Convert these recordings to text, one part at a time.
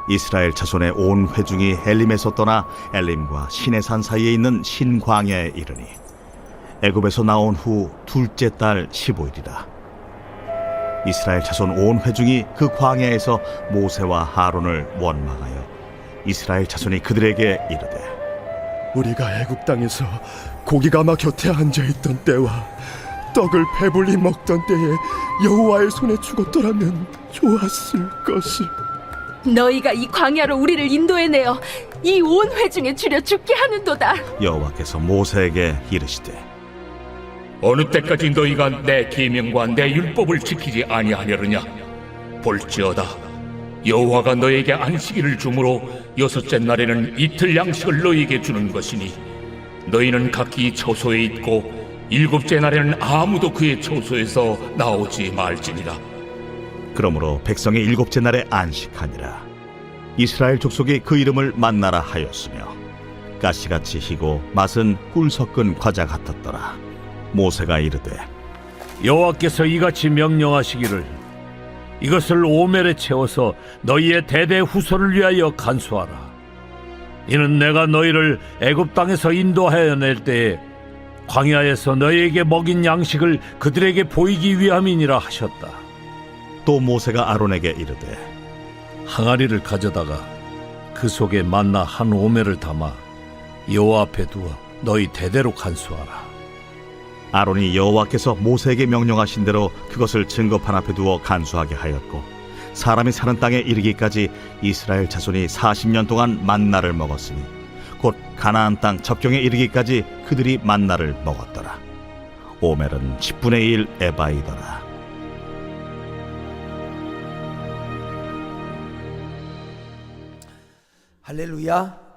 이스라엘 자손의 온 회중이 엘림에서 떠나 엘림과 시내산 사이에 있는 신광야에 이르니 애굽에서 나온 후 둘째 달 15일이라. 이스라엘 자손 온 회중이 그 광야에서 모세와 하론을 원망하여 이스라엘 자손이 그들에게 이르되, 우리가 애굽 땅에서 고기 가마 곁에 앉아있던 때와 떡을 배불리 먹던 때에 여호와의 손에 죽었더라면 좋았을 것을. 너희가 이 광야로 우리를 인도해내어 이 온 회중에 주려 죽게 하는도다. 여호와께서 모세에게 이르시되, 어느 때까지 너희가 내 계명과 내 율법을 지키지 아니하려느냐? 볼지어다, 여호와가 너에게 안식일을 주므로 여섯째 날에는 이틀 양식을 너희에게 주는 것이니 너희는 각기 처소에 있고 일곱째 날에는 아무도 그의 처소에서 나오지 말지니라. 그러므로 백성이 일곱째 날에 안식하니라. 이스라엘 족속이 그 이름을 만나라 하였으며 가시같이 희고 맛은 꿀 섞은 과자 같았더라. 모세가 이르되, 여호와께서 이같이 명령하시기를 이것을 오멜에 채워서 너희의 대대 후손을 위하여 간수하라. 이는 내가 너희를 애굽 땅에서 인도하여 낼 때에 광야에서 너희에게 먹인 양식을 그들에게 보이기 위함이니라 하셨다. 또 모세가 아론에게 이르되, 항아리를 가져다가 그 속에 만나 한 오멜을 담아 여호와 앞에 두어 너희 대대로 간수하라. 아론이 여호와께서 모세에게 명령하신 대로 그것을 증거판 앞에 두어 간수하게 하였고, 사람이 사는 땅에 이르기까지 이스라엘 자손이 40년 동안 만나를 먹었으니 곧 가나안 땅 접경에 이르기까지 그들이 만나를 먹었더라. 오멜은 10분의 1 에바이더라. 할렐루야.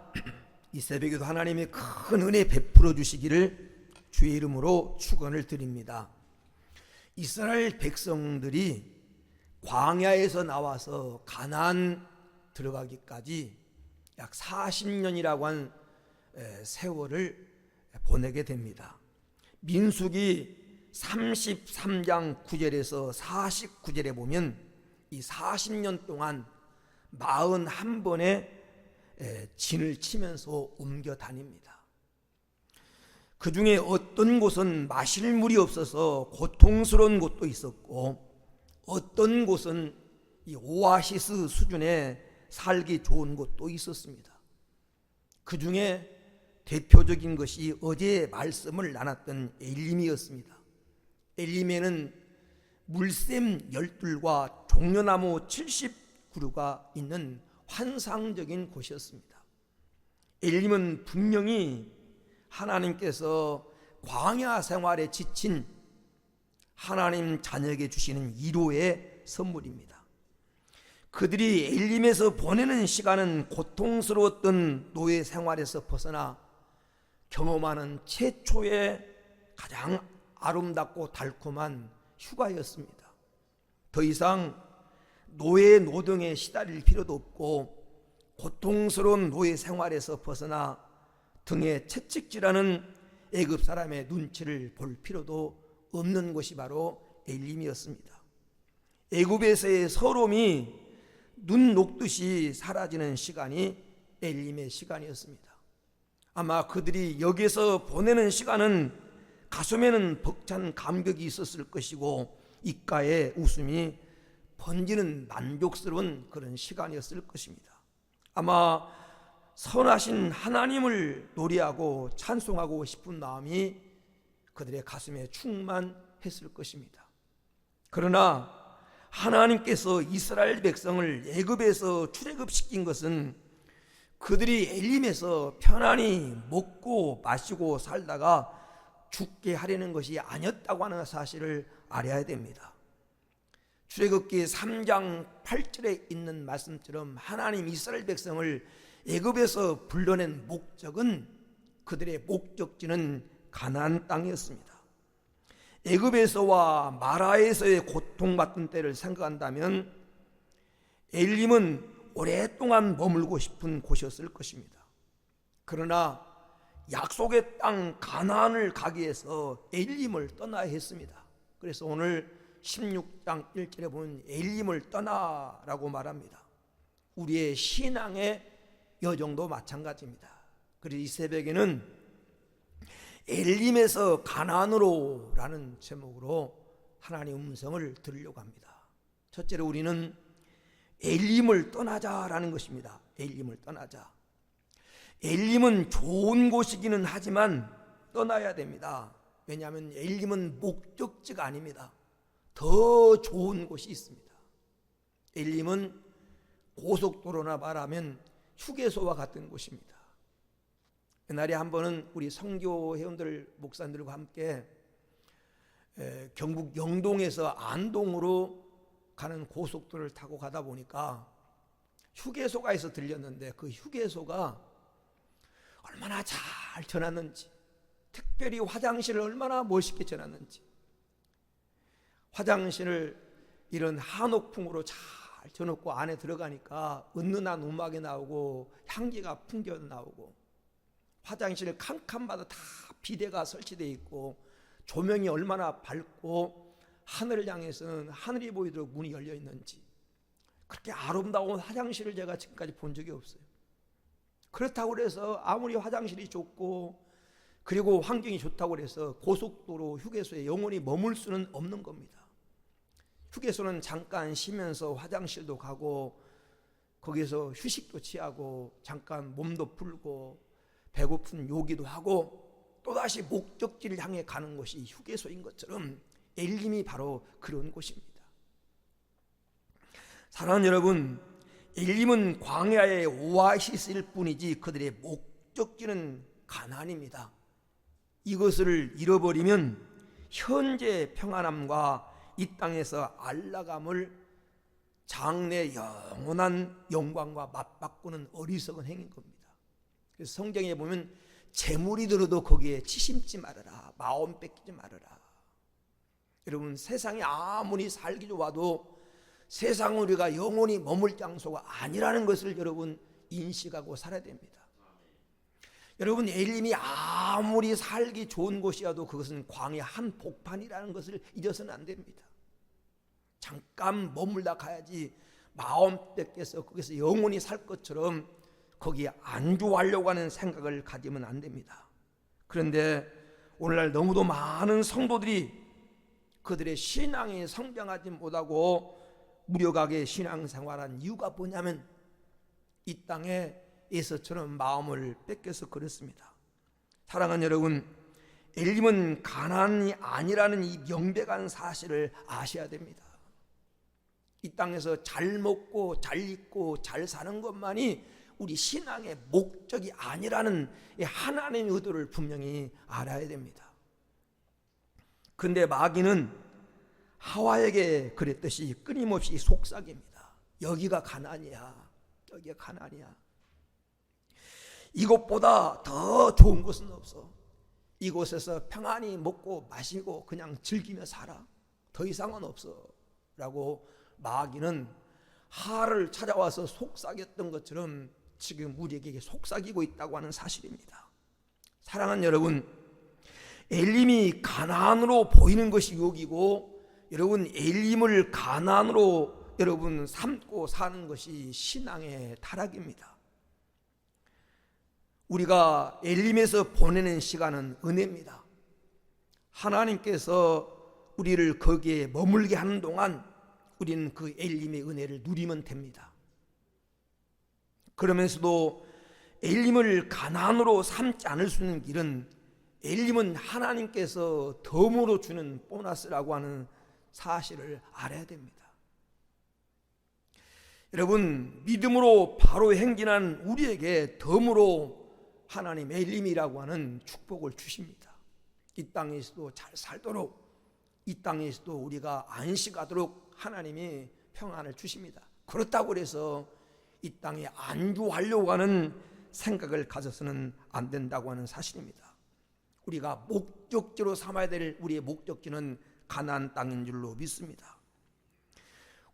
이 새벽에도 하나님의 큰 은혜 베풀어 주시기를 주의 이름으로 축원을 드립니다. 이스라엘 백성들이 광야에서 나와서 가나안 들어가기까지 약 40년이라고 한 세월을 보내게 됩니다. 민수기 33장 9절에서 49절에 보면 이 40년 동안 41번의 진을 치면서 옮겨 다닙니다. 그 중에 어떤 곳은 마실 물이 없어서 고통스러운 곳도 있었고, 어떤 곳은 이 오아시스 수준의 살기 좋은 곳도 있었습니다. 그 중에 대표적인 것이 어제 말씀을 나눴던 엘림이었습니다. 엘림에는 물샘 12과 종려나무 70그루가 있는 환상적인 곳이었습니다. 엘림은 분명히 하나님께서 광야 생활에 지친 하나님 자녀에게 주시는 위로의 선물입니다. 그들이 엘림에서 보내는 시간은 고통스러웠던 노예 생활에서 벗어나 경험하는 최초의 가장 아름답고 달콤한 휴가였습니다. 더 이상 노예 노동에 시달릴 필요도 없고, 고통스러운 노예 생활에서 벗어나 등에 채찍질하는 애굽 사람의 눈치를 볼 필요도 없는 것이 바로 엘림이었습니다. 애굽에서의 서러움이 눈 녹듯이 사라지는 시간이 엘림의 시간이었습니다. 아마 그들이 여기서 보내는 시간은 가슴에는 벅찬 감격이 있었을 것이고, 입가에 웃음이 번지는 만족스러운 그런 시간이었을 것입니다. 아마 선하신 하나님을 노래하고 찬송하고 싶은 마음이 그들의 가슴에 충만했을 것입니다. 그러나 하나님께서 이스라엘 백성을 애굽에서 출애굽시킨 것은 그들이 엘림에서 편안히 먹고 마시고 살다가 죽게 하려는 것이 아니었다고 하는 사실을 알아야 됩니다. 출애굽기 3장 8절에 있는 말씀처럼 하나님 이스라엘 백성을 애굽에서 불러낸 목적은, 그들의 목적지는 가나안 땅이었습니다. 애굽에서와 마라에서의 고통받던 때를 생각한다면 엘림은 오랫동안 머물고 싶은 곳이었을 것입니다. 그러나 약속의 땅 가나안을 가기 위해서 엘림을 떠나야 했습니다. 그래서 오늘 16장 1절에 보면 엘림을 떠나라고 말합니다. 우리의 신앙의 여정도 마찬가지입니다. 그래서 이 새벽에는 엘림에서 가나안으로 라는 제목으로 하나님의 음성을 들으려고 합니다. 첫째로 우리는 엘림을 떠나자라는 것입니다. 엘림을 떠나자. 엘림은 좋은 곳이기는 하지만 떠나야 됩니다. 왜냐하면 엘림은 목적지가 아닙니다. 더 좋은 곳이 있습니다. 엘림은 고속도로나 말하면 휴게소와 같은 곳입니다. 그날에 한 번은 우리 선교 회원들 목사님들과 함께 경북 영동에서 안동으로 가는 고속도로를 타고 가다 보니까 휴게소가 있어 들렸는데 그 휴게소가 얼마나 잘 쳐놨는지, 특별히 화장실을 얼마나 멋있게 쳐놨는지, 화장실을 이런 한옥풍으로 잘 쳐놓고 안에 들어가니까 은은한 음악이 나오고 향기가 풍겨 나오고, 화장실 칸칸마다 다 비데가 설치되어 있고 조명이 얼마나 밝고 하늘을 향해서는 하늘이 보이도록 문이 열려 있는지, 그렇게 아름다운 화장실을 제가 지금까지 본 적이 없어요. 그렇다고 해서 아무리 화장실이 좋고 그리고 환경이 좋다고 해서 고속도로 휴게소에 영원히 머물 수는 없는 겁니다. 휴게소는 잠깐 쉬면서 화장실도 가고 거기서 휴식도 취하고 잠깐 몸도 풀고 배고픈 요기도 하고 또다시 목적지를 향해 가는 것이 휴게소인 것처럼 엘림이 바로 그런 곳입니다. 사랑하는 여러분, 엘림은 광야의 오아시스일 뿐이지 그들의 목적지는 가나안입니다. 이것을 잃어버리면 현재 평안함과 이 땅에서 안락함을 장래 영원한 영광과 맞바꾸는 어리석은 행인 겁니다. 그래서 성경에 보면 재물이 들어도 거기에 치심지 말아라, 마음 뺏기지 말아라. 여러분, 세상이 아무리 살기 좋아도 세상은 우리가 영원히 머물 장소가 아니라는 것을 여러분 인식하고 살아야 됩니다. 여러분, 엘림이 아무리 살기 좋은 곳이어도 그것은 광야 한 복판이라는 것을 잊어서는 안 됩니다. 잠깐 머물다 가야지 마음 뺏겨서 거기서 영원히 살 것처럼 거기에 안주하려고 하는 생각을 가지면 안 됩니다. 그런데 오늘날 너무도 많은 성도들이 그들의 신앙이 성장하지 못하고 무력하게 신앙생활한 이유가 뭐냐면 이 땅에 에서처럼 마음을 뺏겨서 그렇습니다. 사랑하는 여러분, 엘림은 가나안이 아니라는 이 명백한 사실을 아셔야 됩니다. 이 땅에서 잘 먹고 잘 입고 잘 사는 것만이 우리 신앙의 목적이 아니라는 하나님의 의도를 분명히 알아야 됩니다. 그런데 마귀는 하와에게 그랬듯이 끊임없이 속삭입니다. 여기가 가나안이야. 여기가 가나안이야. 이것보다 더 좋은 곳은 없어. 이곳에서 평안히 먹고 마시고 그냥 즐기며 살아. 더 이상은 없어. 라고 마귀는 하를 찾아와서 속삭였던 것처럼 지금 우리에게 속삭이고 있다고 하는 사실입니다. 사랑하는 여러분, 엘림이 가나안으로 보이는 것이 여기고 여러분 엘림을 가나안으로 여러분 삼고 사는 것이 신앙의 타락입니다. 우리가 엘림에서 보내는 시간은 은혜입니다. 하나님께서 우리를 거기에 머물게 하는 동안 우리는 그 엘림의 은혜를 누리면 됩니다. 그러면서도 엘림을 가나안으로 삼지 않을 수 있는 길은 엘림은 하나님께서 덤으로 주는 보너스라고 하는 사실을 알아야 됩니다. 여러분, 믿음으로 바로 행진한 우리에게 덤으로 하나님 엘림이라고 하는 축복을 주십니다. 이 땅에서도 잘 살도록, 이 땅에서도 우리가 안식하도록 하나님이 평안을 주십니다. 그렇다고 해서 이 땅에 안주하려고 하는 생각을 가져서는 안 된다고 하는 사실입니다. 우리가 목적지로 삼아야 될 우리의 목적지는 가나안 땅인 줄로 믿습니다.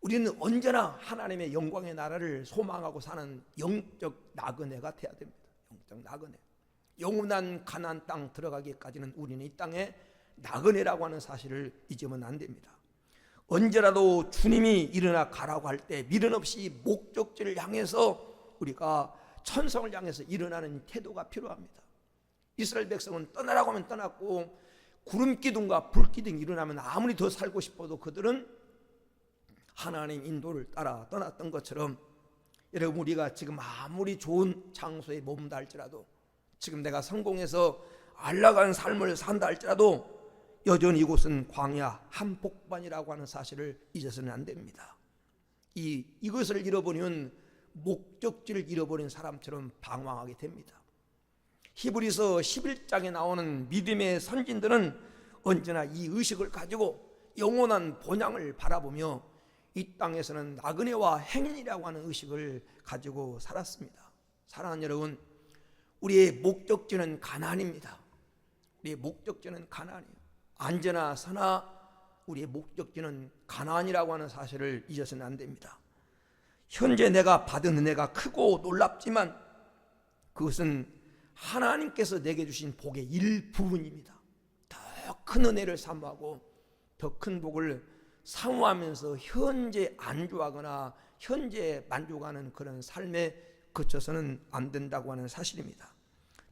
우리는 언제나 하나님의 영광의 나라를 소망하고 사는 영적 나그네가 돼야 됩니다. 영적 나그네. 영원한 가나안 땅 들어가기까지는 우리는 이 땅에 나그네라고 하는 사실을 잊으면 안 됩니다. 언제라도 주님이 일어나 가라고 할 때 미련 없이 목적지를 향해서 우리가 천성을 향해서 일어나는 태도가 필요합니다. 이스라엘 백성은 떠나라고 하면 떠났고 구름 기둥과 불 기둥이 일어나면 아무리 더 살고 싶어도 그들은 하나님 인도를 따라 떠났던 것처럼, 여러분 우리가 지금 아무리 좋은 장소에 머문다 할지라도, 지금 내가 성공해서 안락한 삶을 산다 할지라도 여전히 이곳은 광야 한복판이라고 하는 사실을 잊어서는 안 됩니다. 이것을 잃어버리면 목적지를 잃어버린 사람처럼 방황하게 됩니다. 히브리서 11장에 나오는 믿음의 선진들은 언제나 이 의식을 가지고 영원한 본향을 바라보며 이 땅에서는 나그네와 행인이라고 하는 의식을 가지고 살았습니다. 사랑하는 여러분, 우리의 목적지는 가나안입니다. 우리의 목적지는 가나안이에요. 안전하 서나 우리의 목적지는 가나안이라고 하는 사실을 잊어서는 안 됩니다. 현재 내가 받은 은혜가 크고 놀랍지만 그것은 하나님께서 내게 주신 복의 일부분입니다. 더 큰 은혜를 사모하고 더 큰 복을 사모하면서 현재 안주하거나 현재 만족하는 그런 삶에 그쳐서는 안 된다고 하는 사실입니다.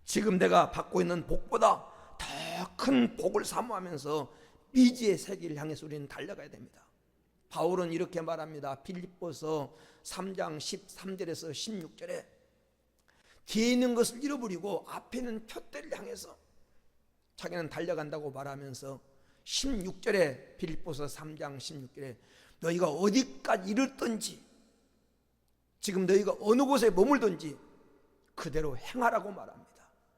지금 내가 받고 있는 복보다 더 큰 복을 사모하면서 미지의 세계를 향해서 우리는 달려가야 됩니다. 바울은 이렇게 말합니다. 빌립보서 3장 13절에서 16절에 뒤에 있는 것을 잃어버리고 앞에 있는 표대를 향해서 자기는 달려간다고 말하면서 16절에 빌립보서 3장 16절에 너희가 어디까지 이르든지 지금 너희가 어느 곳에 머물든지 그대로 행하라고 말합니다.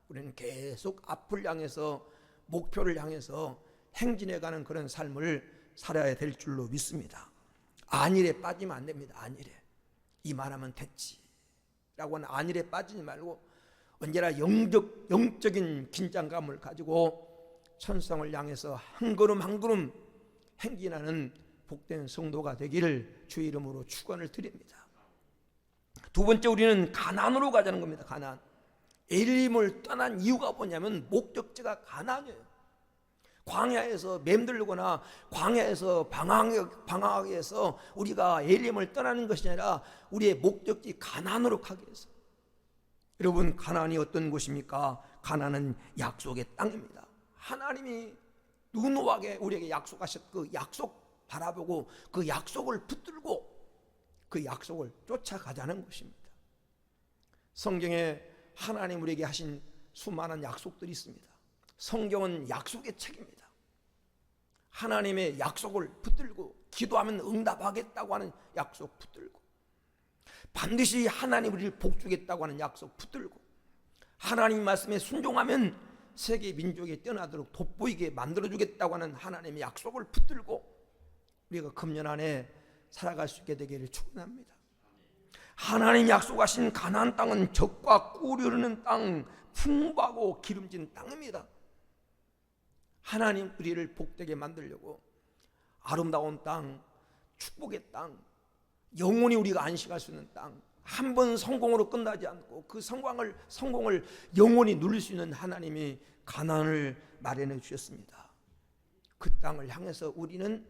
우리는 계속 앞을 향해서 목표를 향해서 행진해가는 그런 삶을 살아야 될 줄로 믿습니다. 안일에 빠지면 안 됩니다. 안일에 이만하면 됐지 라고 하는 안일에 빠지지 말고 언제나 영적인 긴장감을 가지고 천성을 향해서 한 걸음 한 걸음 행진하는 복된 성도가 되기를 주의 이름으로 축원을 드립니다. 두 번째, 우리는 가나안으로 가자는 겁니다. 가나안. 에릴림을 떠난 이유가 뭐냐면 목적지가 가나안이에요. 광야에서 맴들거나 광야에서 방황하기 위해서 우리가 에릴림을 떠나는 것이 아니라 우리의 목적지 가나안으로 가기 위해서. 여러분, 가나안이 어떤 곳입니까? 가나안은 약속의 땅입니다. 하나님이 누누하게 우리에게 약속하셨 그 약속 바라보고 그 약속을 붙들고 그 약속을 쫓아가자는 것입니다. 성경에 하나님 우리에게 하신 수많은 약속들이 있습니다. 성경은 약속의 책입니다. 하나님의 약속을 붙들고 기도하면 응답하겠다고 하는 약속 붙들고 반드시 하나님 우리를 복주겠다고 하는 약속 붙들고 하나님 말씀에 순종하면 세계 민족이 뛰어나도록 돋보이게 만들어주겠다고 하는 하나님의 약속을 붙들고 우리가 금년 안에 살아갈 수 있게 되기를 축원합니다. 하나님 약속하신 가나안 땅은 젖과 꿀이 흐르는 땅, 풍부하고 기름진 땅입니다. 하나님 우리를 복되게 만들려고 아름다운 땅, 축복의 땅, 영원히 우리가 안식할 수 있는 땅, 한 번 성공으로 끝나지 않고 그 성공을 영원히 누릴 수 있는 하나님이 가나안을 마련해 주셨습니다. 그 땅을 향해서 우리는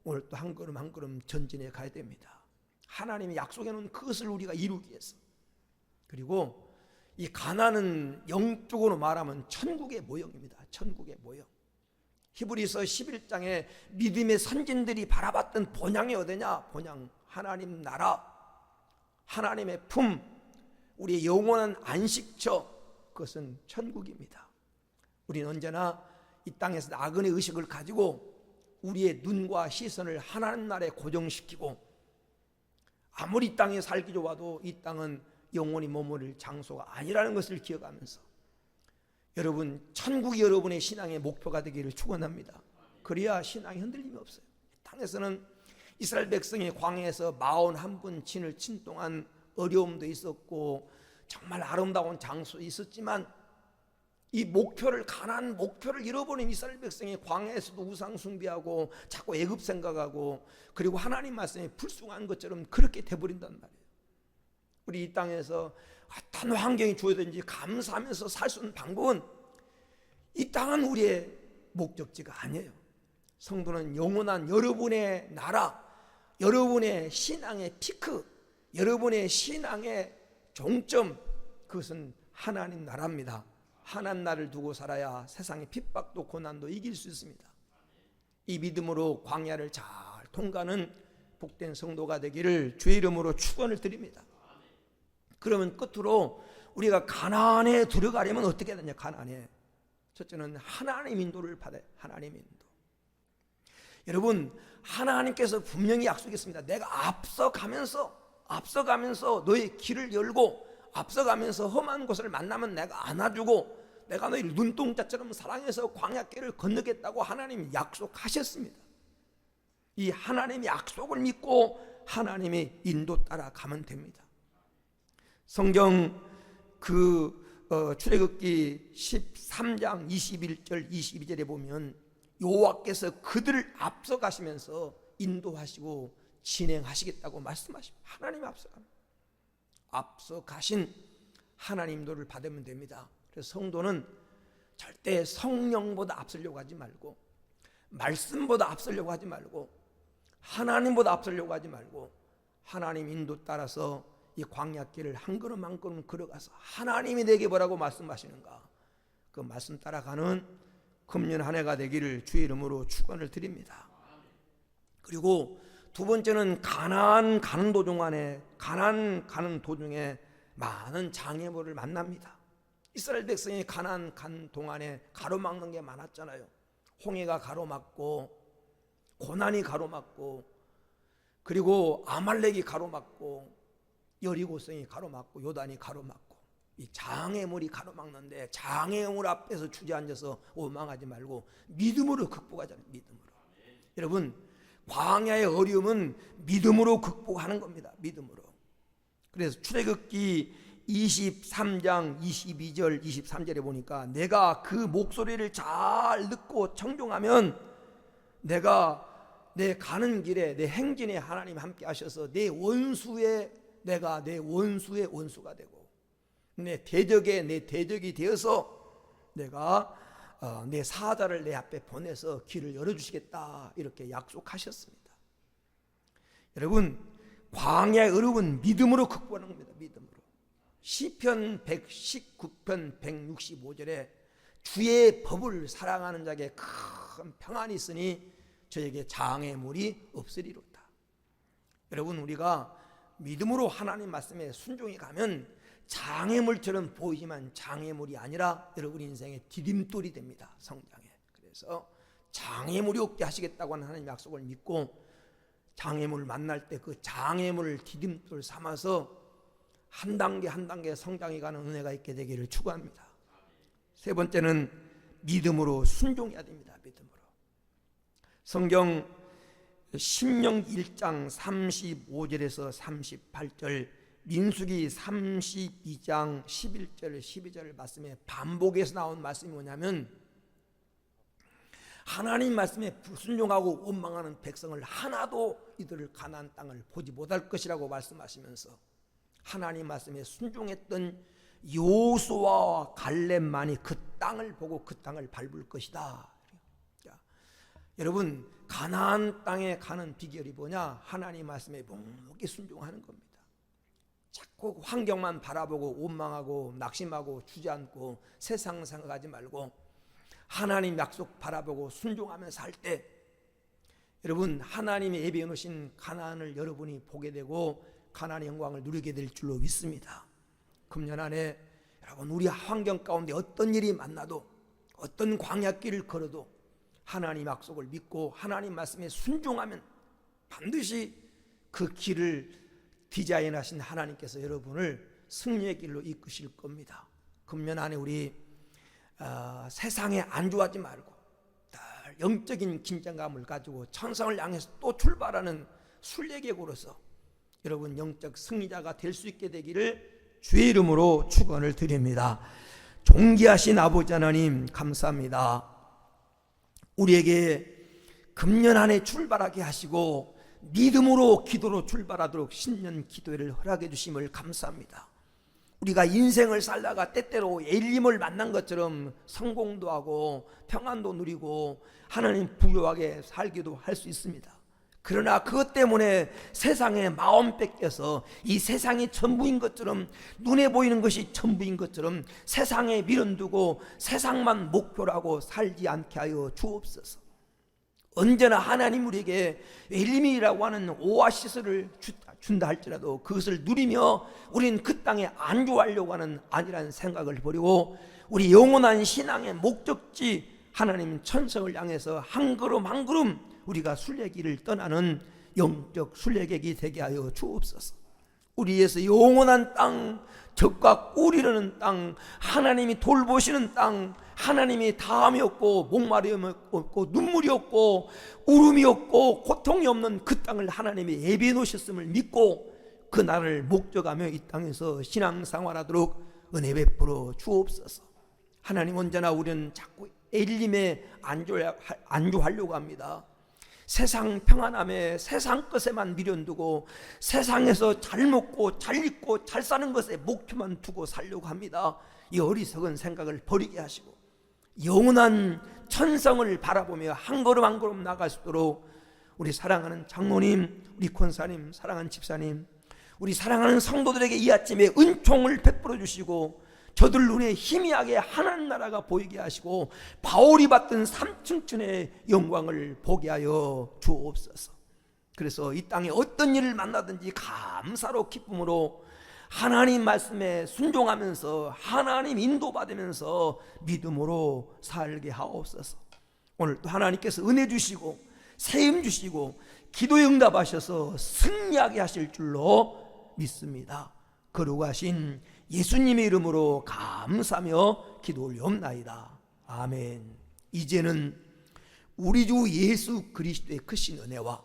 오늘 또 한 걸음 한 걸음 전진해 가야 됩니다. 하나님이 약속해 놓은 그것을 우리가 이루기 위해서. 그리고 이 가나안은 영적으로 말하면 천국의 모형입니다. 천국의 모형. 히브리서 11장에 믿음의 선진들이 바라봤던 본향이 어디냐? 본향 하나님 나라, 하나님의 품, 우리의 영원한 안식처, 그것은 천국입니다. 우리는 언제나 이 땅에서 나그네 의식을 가지고 우리의 눈과 시선을 하나님 나라에 고정시키고 아무리 이 땅에 살기 좋아도 이 땅은 영원히 머무를 장소가 아니라는 것을 기억하면서 여러분, 천국이 여러분의 신앙의 목표가 되기를 축원합니다. 그래야 신앙이 흔들림이 없어요. 땅에서는 이스라엘 백성이 광야에서 41분 진을 친 동안 어려움도 있었고 정말 아름다운 장소도 있었지만 이 목표를, 가나안 목표를 잃어버린 이스라엘 백성이 광야에서도 우상 숭배하고 자꾸 애굽 생각하고 그리고 하나님 말씀에 불순한 것처럼 그렇게 돼버린단 말이에요. 우리 이 땅에서 어떤 환경이 주어든지 감사하면서 살 수 있는 방법은 이 땅은 우리의 목적지가 아니에요. 성도는 영원한 여러분의 나라, 여러분의 신앙의 피크, 여러분의 신앙의 종점, 그것은 하나님 나라입니다. 하나님 나라를 두고 살아야 세상의 핍박도 고난도 이길 수 있습니다. 이 믿음으로 광야를 잘 통과하는 복된 성도가 되기를 주의 이름으로 축원을 드립니다. 그러면 끝으로 우리가 가나안에 들어가려면 어떻게 되냐? 가나안에 첫째는 하나님 인도를 받아요. 하나님 인도. 여러분, 하나님께서 분명히 약속했습니다. 내가 앞서가면서 너의 길을 열고, 앞서가면서 험한 곳을 만나면 내가 안아주고, 내가 너희를 눈동자처럼 사랑해서 광야길을 건너겠다고 하나님이 약속하셨습니다. 이 하나님의 약속을 믿고 하나님의 인도 따라 가면 됩니다. 성경 출애굽기 13장 21절 22절에 보면 여호와께서 그들을 앞서가시면서 인도하시고 진행하시겠다고 말씀하십니다. 하나님이 앞서가신 하나님 인도를 받으면 됩니다. 그래서 성도는 절대 성령보다 앞서려고 하지 말고, 말씀보다 앞서려고 하지 말고, 하나님보다 앞서려고 하지 말고, 하나님 인도 따라서 이 광야길을 한 걸음 한 걸음 걸어가서 하나님이 내게 뭐라고 말씀하시는가, 그 말씀 따라가는 금년 한 해가 되기를 주의 이름으로 축원을 드립니다. 그리고 두 번째는 가나안 가는 도중에 많은 장애물을 만납니다. 이스라엘 백성이 가나안 간 동안에 가로막는 게 많았잖아요. 홍해가 가로막고, 고난이 가로막고, 그리고 아말렉이 가로막고, 여리고성이 가로막고, 요단이 가로막고, 이 장애물이 가로막는데 장애물 앞에서 주저앉아서 원망하지 말고 믿음으로 극복하자는, 믿음으로. 여러분, 광야의 어려움은 믿음으로 극복하는 겁니다. 믿음으로. 그래서 출애굽기 23장 22절 23절에 보니까 내가 그 목소리를 잘 듣고 청종하면 내가 내 가는 길에 내 행진에 하나님 함께 하셔서 내 원수의 원수가 되고 내 대적이 되어서 내가 내 사자를 내 앞에 보내서 길을 열어주시겠다, 이렇게 약속하셨습니다. 여러분, 광야의 어려움은 믿음으로 극복하는 겁니다. 믿음으로. 시편 119편 165절에 주의 법을 사랑하는 자에게 큰 평안이 있으니 저에게 장애물이 없으리로다. 여러분, 우리가 믿음으로 하나님 말씀에 순종해 가면 장애물처럼 보이지만 장애물이 아니라 여러분 인생의 디딤돌이 됩니다. 성장에. 그래서 장애물이 없게 하시겠다고 하는 하나님 약속을 믿고 장애물을 만날 때 그 장애물을 디딤돌 삼아서 한 단계 한 단계 성장해 가는 은혜가 있게 되기를 축원합니다. 세 번째는 믿음으로 순종해야 됩니다. 믿음으로. 성경 신명 1장 35절에서 38절, 민수기 32장 11절 12절 말씀에 반복해서 나온 말씀이 뭐냐면, 하나님 말씀에 불순종하고 원망하는 백성을 하나도 이들을 가나안 땅을 보지 못할 것이라고 말씀하시면서 하나님 말씀에 순종했던 여호수아와 갈렙만이 그 땅을 보고 그 땅을 밟을 것이다. 자, 여러분, 가나안 땅에 가는 비결이 뭐냐? 하나님 말씀에 묵묵히 순종하는 겁니다. 자꾸 환경만 바라보고 원망하고 낙심하고 주저앉고 세상 생각하지 말고 하나님 약속 바라보고 순종하며 살 때 여러분, 하나님이 예비해 놓으신 가나안을 여러분이 보게 되고 가나안의 영광을 누리게 될 줄로 믿습니다. 금년 안에 여러분, 우리 환경 가운데 어떤 일이 만나도, 어떤 광야길을 걸어도 하나님 약속을 믿고 하나님 말씀에 순종하면 반드시 그 길을 디자인하신 하나님께서 여러분을 승리의 길로 이끄실 겁니다. 금년 안에 우리 세상에 안주하지 말고 늘 영적인 긴장감을 가지고 천상을 향해서 또 출발하는 순례객으로서 여러분 영적 승리자가 될 수 있게 되기를 주의 이름으로 축원을 드립니다. 존귀하신 아버지 하나님, 감사합니다. 우리에게 금년 안에 출발하게 하시고 믿음으로 기도로 출발하도록 신년 기도회를 허락해 주심을 감사합니다. 우리가 인생을 살다가 때때로 엘림을 만난 것처럼 성공도 하고 평안도 누리고 하나님 부유하게 살기도 할 수 있습니다. 그러나 그것 때문에 세상에 마음 뺏겨서 이 세상이 전부인 것처럼, 눈에 보이는 것이 전부인 것처럼 세상에 미련두고 세상만 목표로 하고 살지 않게 하여 주옵소서. 언제나 하나님 우리에게 엘림이라고 하는 오아시스를 준다 할지라도 그것을 누리며 우리는 그 땅에 안주하려고 하는 아니라는 생각을 버리고 우리 영원한 신앙의 목적지 하나님 천성을 향해서 한 걸음 한 걸음 우리가 순례길을 떠나는 영적 순례객이 되게 하여 주옵소서. 우리에서 영원한 땅, 적과 꿀이라는 땅, 하나님이 돌보시는 땅, 하나님이 다함이 없고 목마름이 없고 눈물이 없고 울음이 없고 고통이 없는 그 땅을 하나님이 예비해 놓으셨음을 믿고 그 날을 목적하며 이 땅에서 신앙생활하도록 은혜 베풀어 주옵소서. 하나님, 언제나 우리는 자꾸 엘림에 안주하려고 합니다. 세상 평안함에 세상 것에만 미련두고 세상에서 잘 먹고 잘 입고 잘 사는 것에 목표만 두고 살려고 합니다. 이 어리석은 생각을 버리게 하시고 영원한 천성을 바라보며 한 걸음 한 걸음 나갈 수 있도록 우리 사랑하는 장로님, 우리 권사님, 사랑하는 집사님, 우리 사랑하는 성도들에게 이 아침에 은총을 베풀어 주시고 저들 눈에 희미하게 하나님 나라가 보이게 하시고 바울이 받던 삼층천의 영광을 보게 하여 주옵소서. 그래서 이 땅에 어떤 일을 만나든지 감사로 기쁨으로 하나님 말씀에 순종하면서 하나님 인도받으면서 믿음으로 살게 하옵소서. 오늘 또 하나님께서 은혜 주시고 세임 주시고 기도에 응답하셔서 승리하게 하실 줄로 믿습니다. 거룩하신 예수님의 이름으로 감사하며 기도 올려옵나이다. 아멘. 이제는 우리 주 예수 그리스도의 크신 은혜와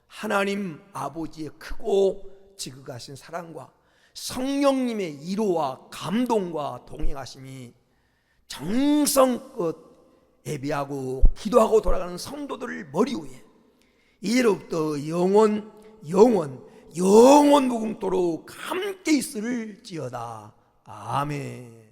하나님 아버지의 크고 지극하신 사랑과 성령님의 위로와 감동과 동행하심이 정성껏 예배하고 기도하고 돌아가는 성도들 머리 위에 이제로부터 영원 무궁토록 함께 있을지어다. 아멘.